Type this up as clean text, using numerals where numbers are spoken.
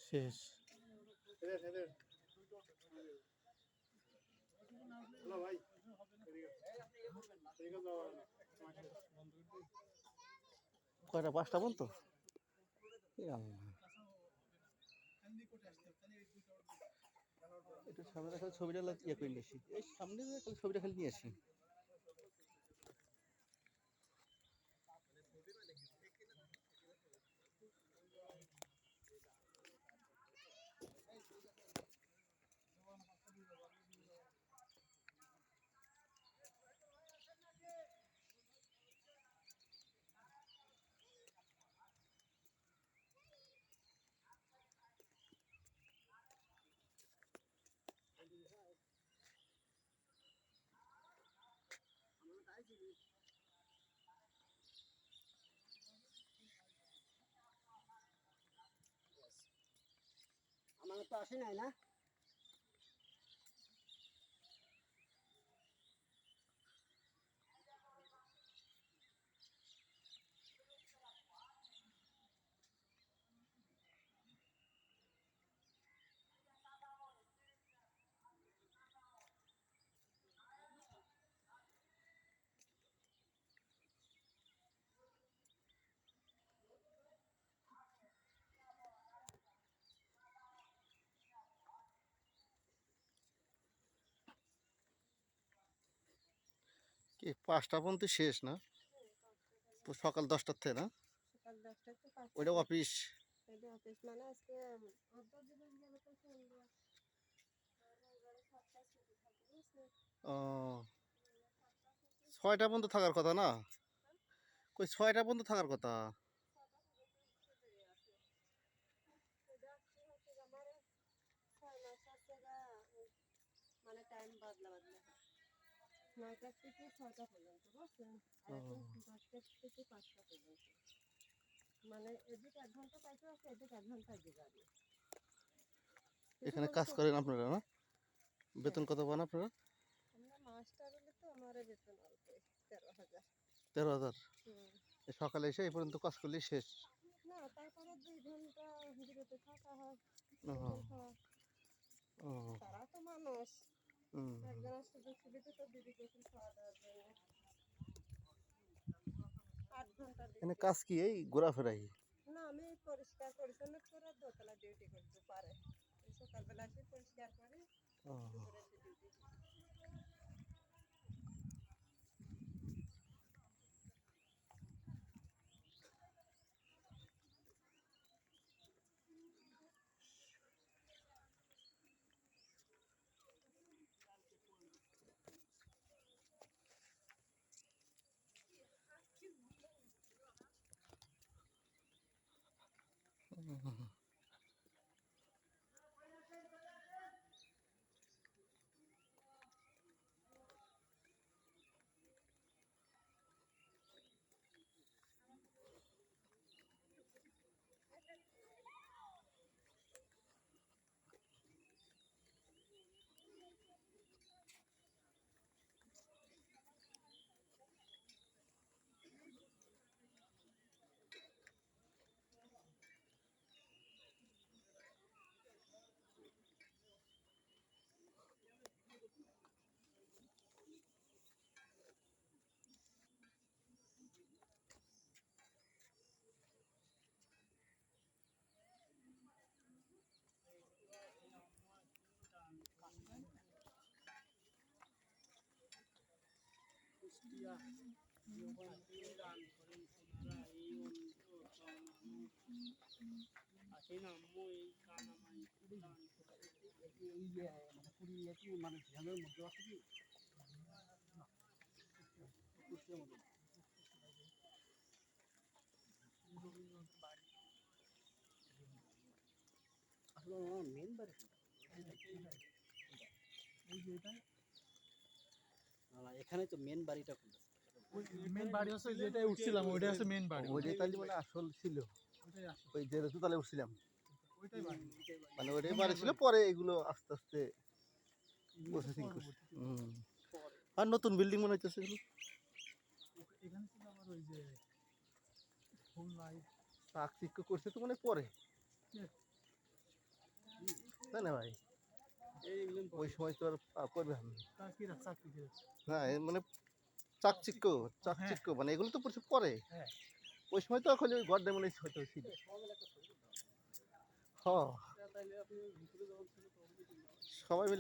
শেষ। কয়টা 5টা পর্যন্ত? একটু সামনে দেখালে ছবিটা ইয়ে করে নিয়ে আসি, এই সামনে খালি ছবিটা খালি নিয়ে আসি। আমার তো আসে নাই না। কি 5টা পর্যন্ত শেষ না? সকাল 10টার থেকে না? সকাল 10টা তো 5টা। ওইটা অফিস। এটা অফিস মানে আজকে অর্ধ দিন গেলে তো সন্ধ্যা। ও 6টা পর্যন্ত থাকার কথা না? কই 6টা পর্যন্ত থাকার কথা। মানে টাইম বদলা বদলা 9টা থেকে 6টা পর্যন্ত বুঝছেন, আর এখন 10টা থেকে 5টা পর্যন্ত। মানে এদিকে 1 ঘন্টা পাইতে আছে, এদিকে 1 ঘন্টা দিকে যাবে। এখানে কাজ করেন আপনারা না? বেতন কত পান আপনারা? আমরা মাস্টার হলে তো আমার বেতন অল্প 13,000। 13,000। হুম। সকালে এসে এই পর্যন্ত কাজ করলেই শেষ। না, তারপরে 2 ঘন্টা বিরতি থাকা হয়। ও গোসল খাওয়া। ও তারা তো মানুষ, হুম। একজনের সুযোগ সুবিধা তো দিদি গোসল খাওয়া দেওয়ার জন্য 8 ঘন্টা এখানে ডিউটি। কাজ কি এই ঘোরাফেরাই? না, আমি পরিষ্কার পরিচ্ছন্ন করে দোতলা ডিউটি করতে পারে। সকালবেলা এসে পরিষ্কার করে ও দুপুরে এসে ডিউটি। মেন বাড়ি এখানে তো মেন বাড়িটা মেন বাড়ি হচ্ছে যেটাই উঠছিলাম ওইটা হচ্ছে মেন বাড়ি। ওইটাই তাহলে মানে আসল ছিল। ওইটাই আসল, ওই যে দোতলায় উঠছিলাম ওইটাই বাড়ি। মানে ওইটাই বাড়ি ছিল, পরে এগুলো আস্তে আস্তে প্রসেসিং করছে। আর নতুন বিল্ডিং মনে হচ্ছে এগুলো। এখানে ছিল আবার ওই যে ফুল লাইট চাকচিক্য করছে তো মানে পরে, তাই না ভাই? ওই সময় তো আর করবে না। হ্যাঁ মানে চাকচিক্য মানে এগুলো তো করছে পরে। হ্যাঁ। ওই সময় তো এখন ওই গড্ডে মনে হয়তো ছিল। হ্যাঁ সবাই মিলে